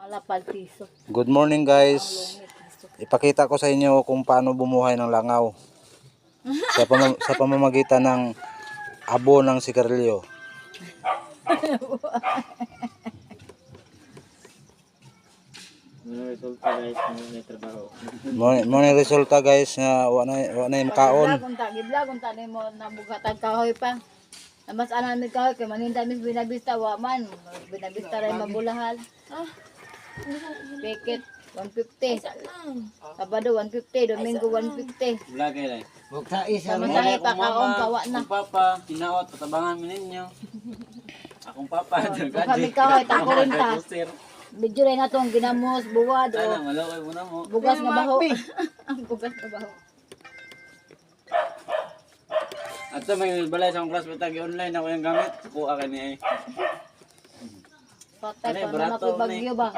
Alapal piso. Good morning guys. Ipakita ko sa inyo kung paano bumuhay ng langaw sa pamamagitan ng abo ng sigarilyo. May resulta guys nga wala na makaon. Gibla kung ta mo nabugatan kahoy pa. Mas anan mi kahoy kay maninda mi binabista wa man. Binabista ray mabulahal. Peket 150. Sabado 150, Domingo 150. Lagay lang. Bukta isa Sama mo. tayo pakaon pawa na. Akong papa, tinaot, patabangan mo ninyo. Akong papa, Kami kahoy takurin ta. Medyo rin natong ginamos, buwad o Sana, malaway mo na mo. bugas na baho. Ang bugas na baho. At sa may balay sa akong classmate, online ako yung gamit. Kuha ka niya eh. Patay Ano, pa na barato nakoy bagyo ba?